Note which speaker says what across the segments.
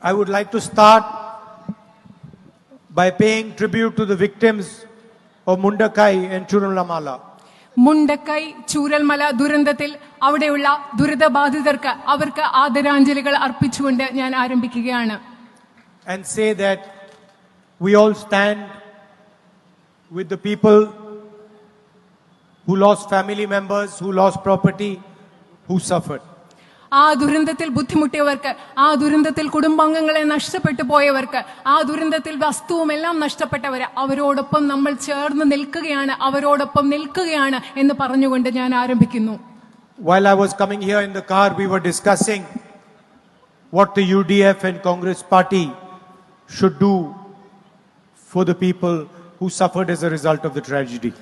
Speaker 1: I would like to start by paying tribute to the victims of Mundakai and Churalamala.
Speaker 2: Mundakkai Chooralmala ദുരന്തത്തിൽ അവിടെയുള്ള ദുരിതബാധിതർക്ക് അവർക്ക് ആദരാഞ്ജലികൾ അർപ്പിച്ചുകൊണ്ട് ഞാൻ ആരംഭിക്കുകയാണ്.
Speaker 1: And say that we all stand with the people who lost family members, who lost property, who suffered.
Speaker 2: ആ ദുരന്തത്തിൽ ബുദ്ധിമുട്ടിയവർക്ക്, ആ ദുരന്തത്തിൽ കുടുംബാംഗങ്ങളെ നഷ്ടപ്പെട്ടു പോയവർക്ക്, ആ ദുരന്തത്തിൽ വസ്തുവും എല്ലാം നഷ്ടപ്പെട്ടവര്, അവരോടൊപ്പം നമ്മൾ ചേർന്ന് നിൽക്കുകയാണ്, അവരോടൊപ്പം നിൽക്കുകയാണ് എന്ന് പറഞ്ഞുകൊണ്ട് ഞാൻ ആരംഭിക്കുന്നു.
Speaker 1: While I was coming here in the car, we were discussing what the UDF and Congress party should do for the people who suffered as a result of the tragedy.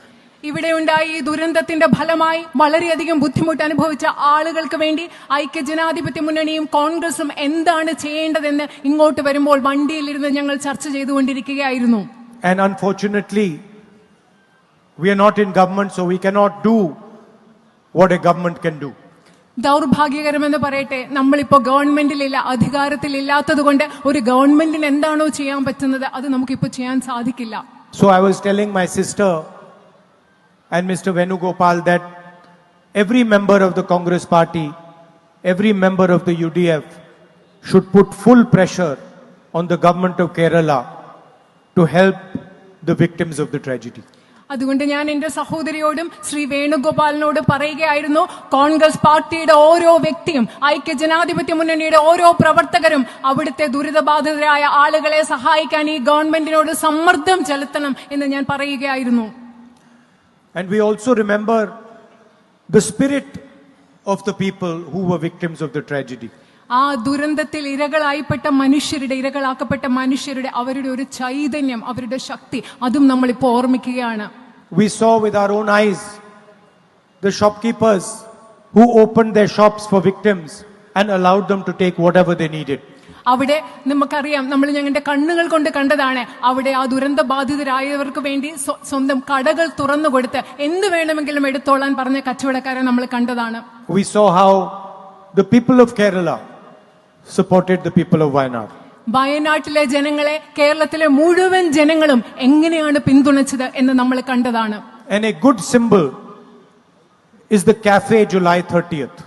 Speaker 2: ഇവിടെ ഉണ്ടായി ഈ ദുരന്തത്തിന്റെ ഫലമായി വളരെയധികം ബുദ്ധിമുട്ട് അനുഭവിച്ച ആളുകൾക്ക് വേണ്ടി ഐക്യജനാധിപത്യ മുന്നണിയും കോൺഗ്രസും എന്താണ് ചെയ്യേണ്ടതെന്ന് ഇങ്ങോട്ട് വരുമ്പോൾ വണ്ടിയിലിരുന്ന് ഞങ്ങൾ ചർച്ച ചെയ്തുകൊണ്ടിരിക്കുകയായിരുന്നു.
Speaker 1: And unfortunately, we are not in government, so we cannot do what a government can do.
Speaker 2: ദൗർഭാഗ്യകരമെന്ന് പറയട്ടെ, നമ്മളിപ്പോ ഗവൺമെന്റിലില്ല, അധികാരത്തിൽ കൊണ്ട് ഒരു ഗവൺമെന്റിന് എന്താണോ ചെയ്യാൻ പറ്റുന്നത് അത് നമുക്കിപ്പോ ചെയ്യാൻ സാധിക്കില്ല.
Speaker 1: So I was telling my sister and Mr. Venugopal that every member of the Congress party, every member of the UDF should put full pressure on the government of Kerala to help the victims of the tragedy.
Speaker 2: അതുകൊണ്ട് ഞാൻ എന്റെ സഹോദരിയോടും ശ്രീ വേണുഗോപാലിനോട് പറയുകയായിരുന്നു, കോൺഗ്രസ് പാർട്ടിയുടെ ഓരോ വ്യക്തിയും ഐക്യജനാധിപത്യ മുന്നണിയുടെ ഓരോ പ്രവർത്തകരും അവിടുത്തെ ദുരിതബാധിതരായ ആളുകളെ സഹായിക്കാൻ ഈ ഗവൺമെന്റിനോട് സമ്മർദ്ദം ചെലുത്തണം എന്ന് ഞാൻ പറയുകയായിരുന്നു.
Speaker 1: And we also remember the spirit of the people who were victims of the tragedy.
Speaker 2: ആ ദുരന്തത്തിൽ ഇരകളാക്കപ്പെട്ട മനുഷ്യരുടെ അവരുടെ ഒരു ചൈതന്യം, അവരുടെ ശക്തി, അതും നമ്മൾ ഇപ്പോൾ ഓർമ്മിക്കുകയാണ്.
Speaker 1: We saw with our own eyes the shopkeepers who opened their shops for victims and allowed them to take whatever they needed.
Speaker 2: അവിടെ നമുക്കറിയാം, നമ്മൾ ഞങ്ങളുടെ കണ്ണുകൾ കൊണ്ട് കണ്ടതാണ്, അവിടെ ആ ദുരന്ത ബാധിതരായവർക്ക് വേണ്ടി സ്വന്തം കടകൾ തുറന്നു കൊടുത്ത് എന്ത് വേണമെങ്കിലും എടുത്തോളാൻ പറഞ്ഞ കച്ചവടക്കാരെ നമ്മൾ കണ്ടതാണ്.
Speaker 1: We saw how the people of Kerala supported the people of Wayanad.
Speaker 2: വയനാട്ടിലെ ജനങ്ങളെ കേരളത്തിലെ മുഴുവൻ ജനങ്ങളും എങ്ങനെയാണ് പിന്തുണച്ചത് എന്ന് നമ്മൾ കണ്ടതാണ്.
Speaker 1: And a good symbol is the Cafe July 30th.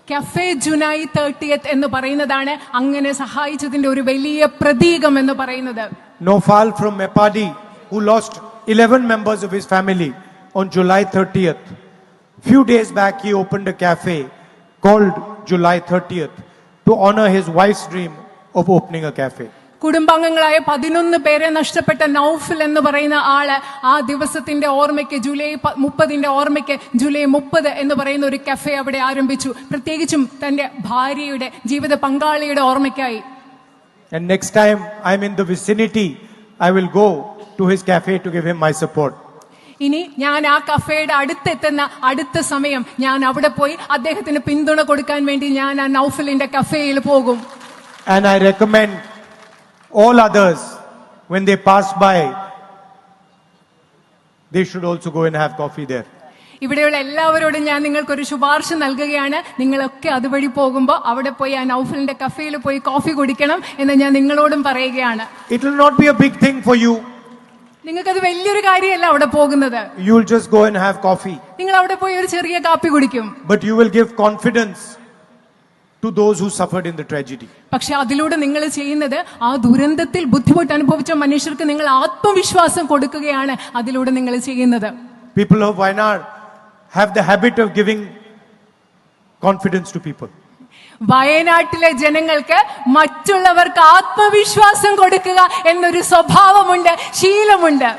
Speaker 2: Cafe July 30th എന്ന് പറയുന്നതാണ് അങ്ങനെ സഹായിച്ചതിന്റെ ഒരു വലിയ പ്രതീകം എന്ന് പറയുന്നത്.
Speaker 1: Nofal from Mepadi, who lost 11 members of his family on July 30th. Few days back he opened a cafe called July 30th to honor his wife's dream of opening a cafe.
Speaker 2: കുടുംബാംഗങ്ങളായ 11 പേരെ നഷ്ടപ്പെട്ട നൗഫൽ എന്ന് പറയുന്ന ആള് ആ ദിവസത്തിന്റെ ഓർമ്മയ്ക്ക്, July 30ന്റെ ഓർമ്മയ്ക്ക് July 30 എന്ന് പറയുന്ന ഒരു കഫേ അവിടെ ആരംഭിച്ചു, പ്രത്യേകിച്ചും തന്റെ ഭാര്യയുടെ ജീവിത പങ്കാളിയുടെ ഓർമ്മയ്ക്കായി.
Speaker 1: And next time I'm in the vicinity, I will go to his cafe to give him my support.
Speaker 2: ഇനി ഞാൻ ആ കഫേയുടെ അടുത്തെത്തുന്ന അടുത്ത സമയം ഞാൻ അവിടെ പോയി അദ്ദേഹത്തിന് പിന്തുണ കൊടുക്കാൻ വേണ്ടി ഞാൻ ആ നൗഫലിന്റെ കഫേയിൽ പോകും.
Speaker 1: And I recommend all others, when they pass by, they should also go and have coffee there.
Speaker 2: ഇവിടെയുള്ള എല്ലാവരോടും ഞാൻ നിങ്ങൾക്കൊരു ശുപാർശ നൽകുകയാണ്, നിങ്ങളൊക്കെ അതുവഴി പോകുമ്പോൾ അവിടെ പോയി ആ നൗഫലിന്റെ കഫേയിൽ പോയി കോഫി കുടിക്കണം എന്ന് ഞാൻ നിങ്ങളോടും പറയുകയാണ്.
Speaker 1: It will not be a big thing for you.
Speaker 2: നിങ്ങൾക്കത് വലിയൊരു കാര്യമല്ല അവിടെ പോകുന്നത്.
Speaker 1: You will just go and have coffee.
Speaker 2: നിങ്ങൾ അവിടെ പോയി ഒരു ചെറിയ കാപ്പി കുടിക്കും.
Speaker 1: But you will give confidence to those who suffered in the tragedy.
Speaker 2: പക്ഷെ അതിലൂടെ നിങ്ങൾ ചെയ്യുന്നത് ആ ദുരന്തത്തിൽ ബുദ്ധിമുട്ട് അനുഭവിച്ച മനുഷ്യർക്ക് നിങ്ങൾ ആത്മവിശ്വാസം കൊടുക്കുകയാണ് അതിലൂടെ നിങ്ങൾ ചെയ്യുന്നത്.
Speaker 1: People of Wayanad have the habit of giving confidence to people.
Speaker 2: വയനാട്ടിലെ ജനങ്ങൾക്ക് മറ്റുള്ളവർക്ക് ആത്മവിശ്വാസം കൊടുക്കുക എന്നൊരു സ്വഭാവമുണ്ട്, ശീലമുണ്ട്.